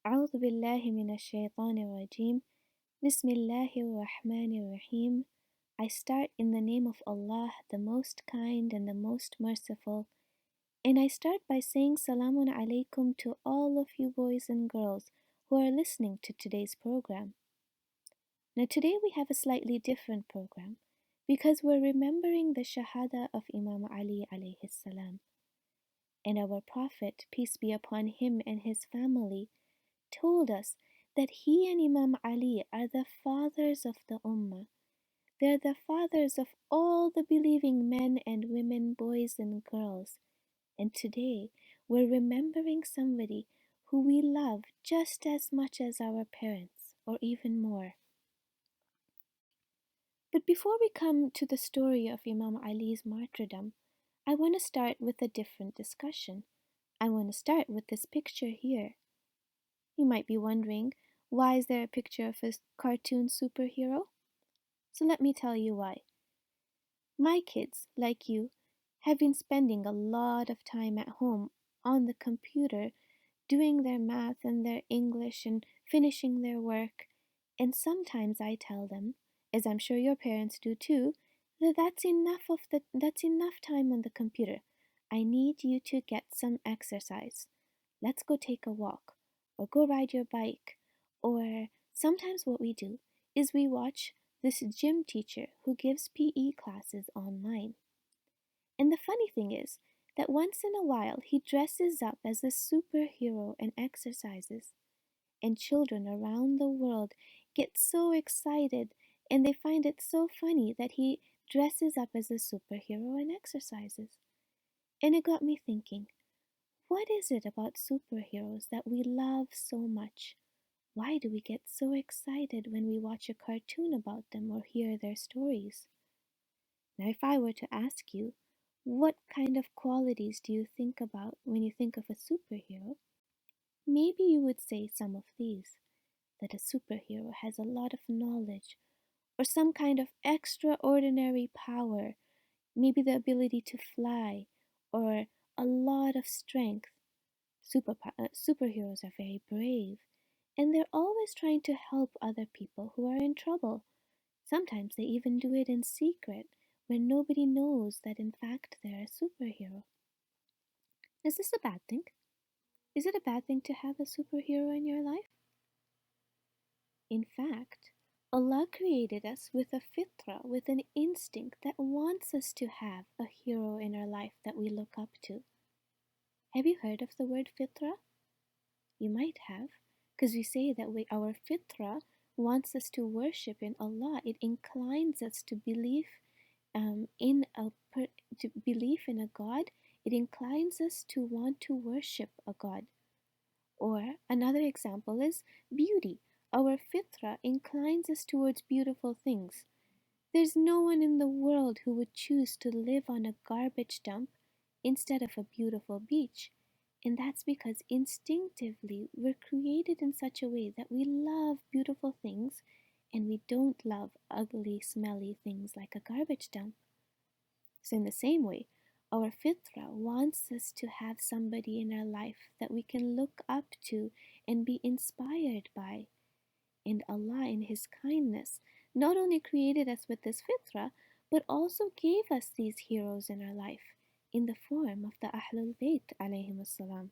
أعوذ بالله من الشيطان الرجيم. بسم الله الرحمن الرحيم. I start in the name of Allah, the most kind and the most merciful. And I start by saying Salamun Alaikum to all of you boys and girls who are listening to today's program. Now today we have a slightly different program because we're remembering the Shahada of Imam Ali alayhi salam. And our Prophet, peace be upon him and his family, told us that he and Imam Ali are the fathers of the Ummah. They're the fathers of all the believing men and women, boys and girls. And today we're remembering somebody who we love just as much as our parents, or even more. But before we come to the story of Imam Ali's martyrdom, I want to start with a different discussion. I want to start with this picture here. You might be wondering, why is there a picture of a cartoon superhero? So let me tell you why. My kids, like you, have been spending a lot of time at home on the computer doing their math and their English and finishing their work. And sometimes I tell them, as I'm sure your parents do too, that that's enough time on the computer. I need you to get some exercise. Let's go take a walk, or go ride your bike. Or sometimes what we do is we watch this gym teacher who gives PE classes online. And the funny thing is that once in a while he dresses up as a superhero and exercises. And children around the world get so excited and they find it so funny that he dresses up as a superhero and exercises. And it got me thinking, what is it about superheroes that we love so much? Why do we get so excited when we watch a cartoon about them or hear their stories? Now, if I were to ask you, what kind of qualities do you think about when you think of a superhero? Maybe you would say some of these, that a superhero has a lot of knowledge or some kind of extraordinary power, maybe the ability to fly or a lot of strength. Superheroes are very brave, and they're always trying to help other people who are in trouble. Sometimes they even do it in secret, where nobody knows that in fact they're a superhero. Is this a bad thing? Is it a bad thing to have a superhero in your life? In fact, Allah created us with a fitra, with an instinct that wants us to have a hero in our life that we look up to. Have you heard of the word fitra? You might have, because we say that our fitra wants us to worship in Allah. It inclines us to believe to belief in a God. It inclines us to want to worship a God. Or another example is beauty. Our fitra inclines us towards beautiful things. There's no one in the world who would choose to live on a garbage dump instead of a beautiful beach. And that's because instinctively we're created in such a way that we love beautiful things and we don't love ugly, smelly things like a garbage dump. So, in the same way, our fitra wants us to have somebody in our life that we can look up to and be inspired by. And Allah, in His kindness, not only created us with this fitra, but also gave us these heroes in our life in the form of the Ahlul Bayt alayhim salam.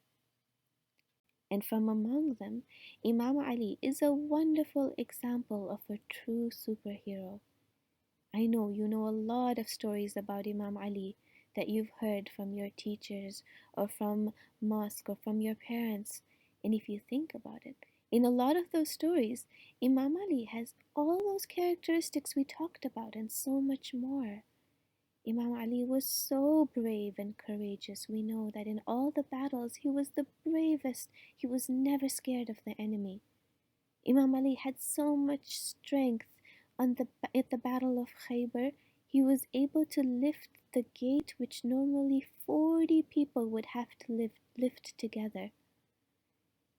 And from among them, Imam Ali is a wonderful example of a true superhero. I know you know a lot of stories about Imam Ali that you've heard from your teachers or from mosque or from your parents. And if you think about it, in a lot of those stories, Imam Ali has all those characteristics we talked about and so much more. Imam Ali was so brave and courageous. We know that in all the battles, he was the bravest. He was never scared of the enemy. Imam Ali had so much strength at the Battle of Khaybar. He was able to lift the gate which normally 40 people would have to lift together.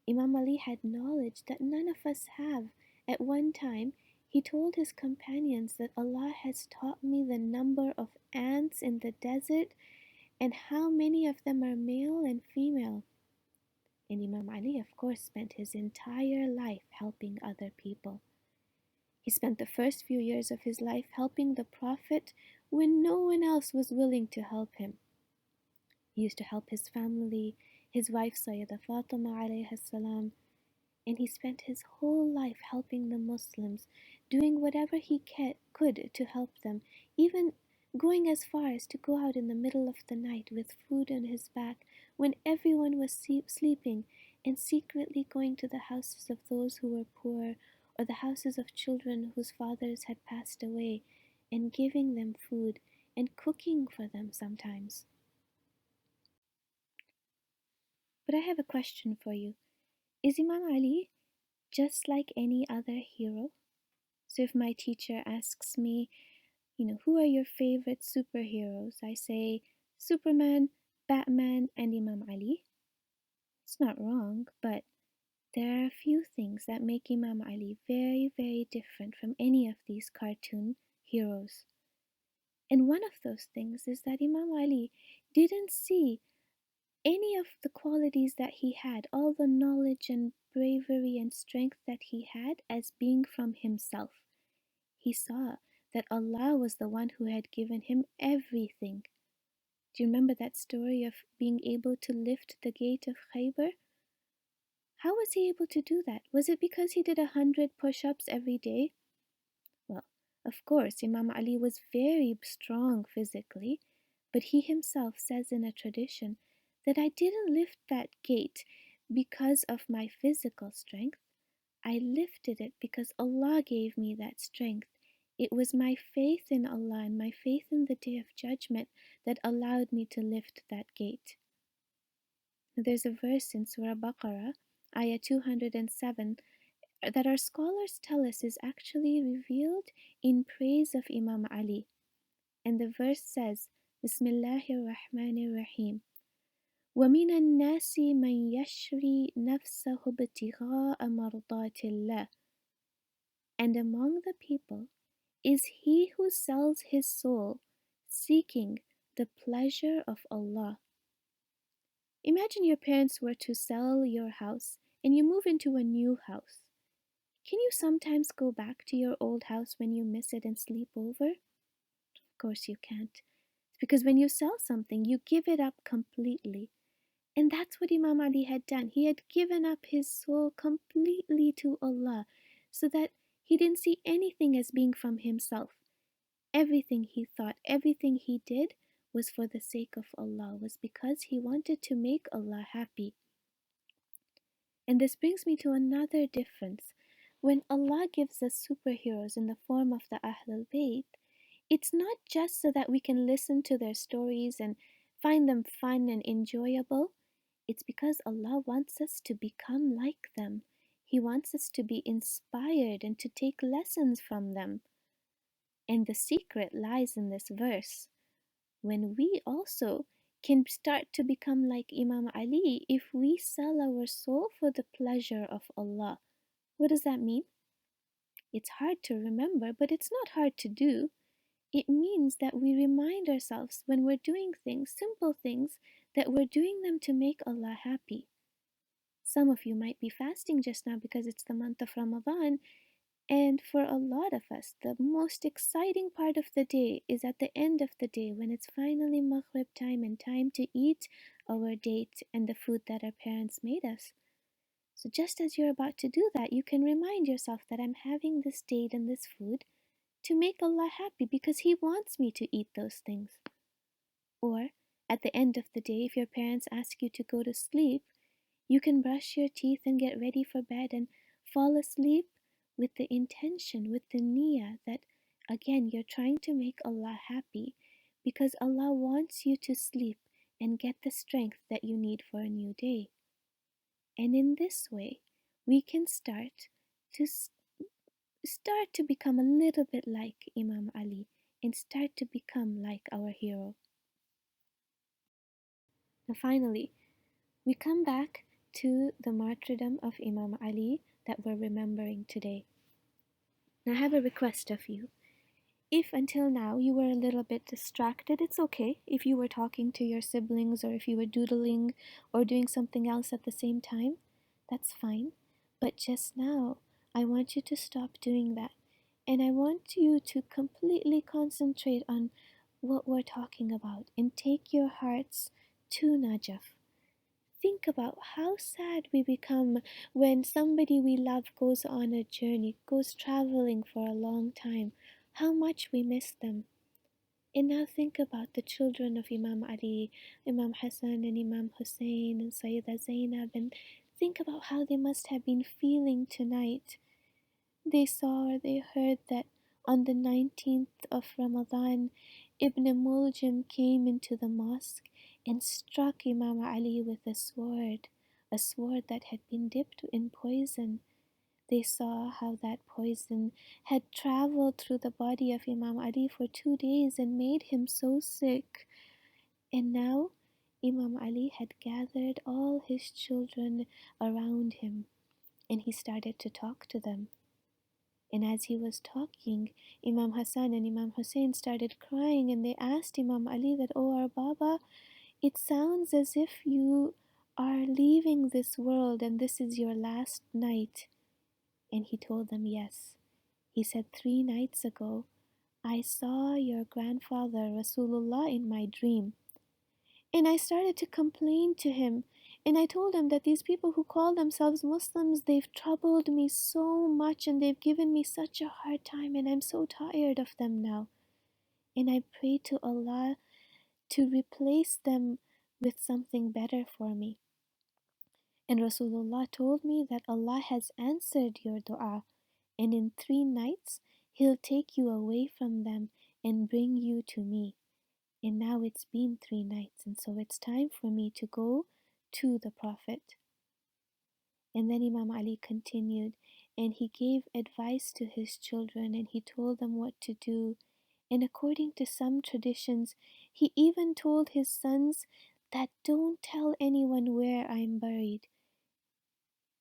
Imam Ali had knowledge that none of us have. At one time, he told his companions that Allah has taught me the number of ants in the desert and how many of them are male and female. And Imam Ali, of course, spent his entire life helping other people. He spent the first few years of his life helping the Prophet when no one else was willing to help him. He used to help his family, his wife Sayyidah Fatima alayhi salam, and he spent his whole life helping the Muslims, doing whatever he could to help them, even going as far as to go out in the middle of the night with food on his back when everyone was sleeping, and secretly going to the houses of those who were poor or the houses of children whose fathers had passed away, and giving them food and cooking for them sometimes. But I have a question for you. Is Imam Ali just like any other hero? So if my teacher asks me, who are your favorite superheroes? I say Superman, Batman, and Imam Ali. It's not wrong, but there are a few things that make Imam Ali very, very different from any of these cartoon heroes. And one of those things is that Imam Ali didn't see any of the qualities that he had, all the knowledge and bravery and strength that he had, as being from himself. He saw that Allah was the one who had given him everything. Do you remember that story of being able to lift the gate of Khaybar? How was he able to do that? Was it because he did 100 push ups every day? Well, of course, Imam Ali was very strong physically, but he himself says in a tradition that I didn't lift that gate because of my physical strength. I lifted it because Allah gave me that strength. It was my faith in Allah and my faith in the Day of Judgment that allowed me to lift that gate. There's a verse in Surah Baqarah, Ayah 207, that our scholars tell us is actually revealed in praise of Imam Ali. And the verse says, Bismillahir Rahmanir Rahim. وَمِنَ النَّاسِ مَنْ يَشْرِي نَفْسَهُ ابْتِغَاءَ مَرْضَاتِ اللَّهِ. And among the people is he who sells his soul seeking the pleasure of Allah. Imagine your parents were to sell your house and you move into a new house. Can you sometimes go back to your old house when you miss it and sleep over? Of course you can't. It's because when you sell something, you give it up completely. And that's what Imam Ali had done. He had given up his soul completely to Allah so that he didn't see anything as being from himself. Everything he thought, everything he did was for the sake of Allah, was because he wanted to make Allah happy. And this brings me to another difference. When Allah gives us superheroes in the form of the Ahlul Bayt, it's not just so that we can listen to their stories and find them fun and enjoyable. It's because Allah wants us to become like them. He wants us to be inspired and to take lessons from them. And the secret lies in this verse. When we also can start to become like Imam Ali if we sell our soul for the pleasure of Allah. What does that mean? It's hard to remember, but it's not hard to do. It means that we remind ourselves when we're doing things, simple things, that we're doing them to make Allah happy. Some of you might be fasting just now because it's the month of Ramadan, and for a lot of us, the most exciting part of the day is at the end of the day when it's finally Maghrib time and time to eat our date and the food that our parents made us. So just as you're about to do that, you can remind yourself that I'm having this date and this food to make Allah happy because He wants me to eat those things. Or at the end of the day, if your parents ask you to go to sleep, you can brush your teeth and get ready for bed and fall asleep with the intention, with the niyyah that again you're trying to make Allah happy because Allah wants you to sleep and get the strength that you need for a new day. And in this way, we can start to become a little bit like Imam Ali and start to become like our hero. Now finally, we come back to the martyrdom of Imam Ali that we're remembering today. Now I have a request of you. if until now you were a little bit distracted, it's okay. If you were talking to your siblings or if you were doodling or doing something else at the same time, that's fine. But just now, I want you to stop doing that. And I want you to completely concentrate on what we're talking about and take your hearts to Najaf. Think about how sad we become when somebody we love goes on a journey, goes traveling for a long time, how much we miss them. And now think about the children of Imam Ali, Imam Hassan and Imam Hussein and Sayyida Zainab, and think about how they must have been feeling tonight. They saw or they heard that on the 19th of Ramadan, Ibn Muljim came into the mosque and struck Imam Ali with a sword that had been dipped in poison. They saw how that poison had traveled through the body of Imam Ali for 2 days and made him so sick. And now Imam Ali had gathered all his children around him and he started to talk to them. And as he was talking, Imam Hassan and Imam Hussein started crying and they asked Imam Ali that, "Oh, our Baba, it sounds as if you are leaving this world and this is your last night." And he told them, "Yes." He said, "3 nights ago, I saw your grandfather Rasulullah in my dream. And I started to complain to him. And I told him that these people who call themselves Muslims, they've troubled me so much and they've given me such a hard time and I'm so tired of them now. And I prayed to Allah to replace them with something better for me. And Rasulullah told me that Allah has answered your dua and in 3 nights He'll take you away from them and bring you to me. And now it's been 3 nights, and so it's time for me to go to the Prophet." And then Imam Ali continued, and he gave advice to his children, and he told them what to do. And according to some traditions, he even told his sons that don't tell anyone where I'm buried.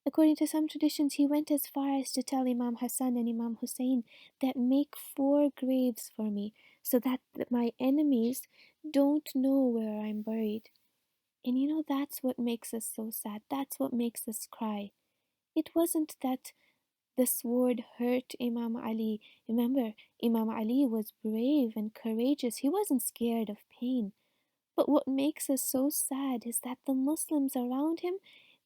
According to some traditions, he went as far as to tell Imam Hassan and Imam Hussein that make 4 graves for me so that my enemies don't know where I'm buried. And you know, that's what makes us so sad. That's what makes us cry. It wasn't that the sword hurt Imam Ali. Remember, Imam Ali was brave and courageous. He wasn't scared of pain. But what makes us so sad is that the Muslims around him,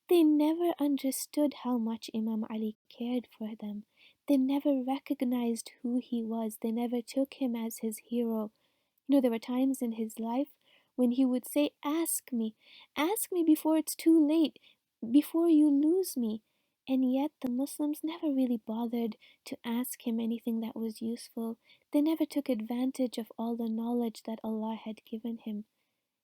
they never understood how much Imam Ali cared for them. They never recognized who he was. They never took him as his hero. You know, there were times in his life when he would say, ask me before it's too late, before you lose me." And yet the Muslims never really bothered to ask him anything that was useful. They never took advantage of all the knowledge that Allah had given him.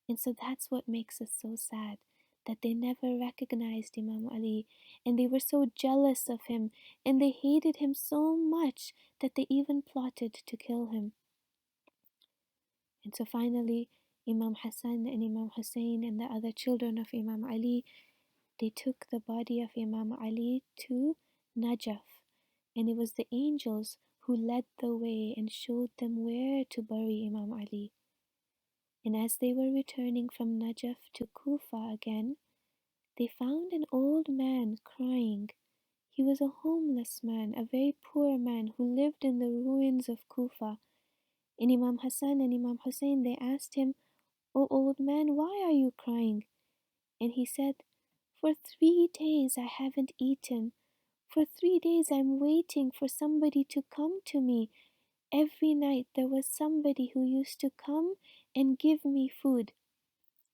And so that's what makes us so sad, that they never recognized Imam Ali, and they were so jealous of him, and they hated him so much that they even plotted to kill him. And so finally, Imam Hassan and Imam Hussein and the other children of Imam Ali, they took the body of Imam Ali to Najaf. And it was the angels who led the way and showed them where to bury Imam Ali. And as they were returning from Najaf to Kufa again, they found an old man crying. He was a homeless man, a very poor man who lived in the ruins of Kufa. And Imam Hassan and Imam Hussein, they asked him, "O old man, why are you crying?" And he said, "For 3 days I haven't eaten. For 3 days I'm waiting for somebody to come to me. Every night there was somebody who used to come and give me food."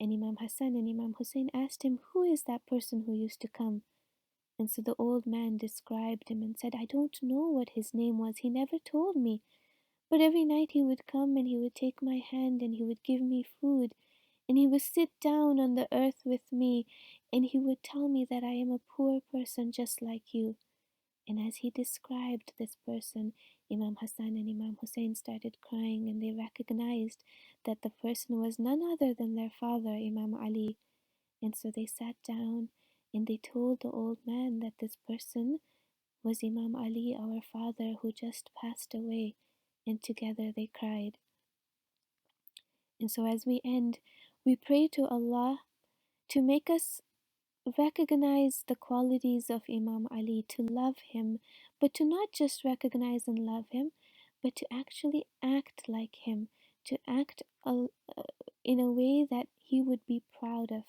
And Imam Hassan and Imam Hussein asked him, "Who is that person who used to come?" And so the old man described him and said, "I don't know what his name was. He never told me. But every night he would come and he would take my hand and he would give me food. And he would sit down on the earth with me and he would tell me that I am a poor person just like you." And as he described this person, Imam Hassan and Imam Hussein started crying and they recognized that the person was none other than their father, Imam Ali. And so they sat down and they told the old man that this person was Imam Ali, our father, who just passed away. and together they cried. And so, as we end, we pray to Allah to make us recognize the qualities of Imam Ali, to love him, but to not just recognize and love him, but to actually act like him, to act in a way that he would be proud of,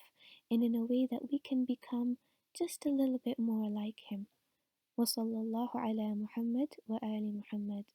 and in a way that we can become just a little bit more like him. وصلى الله على محمد وآل محمد.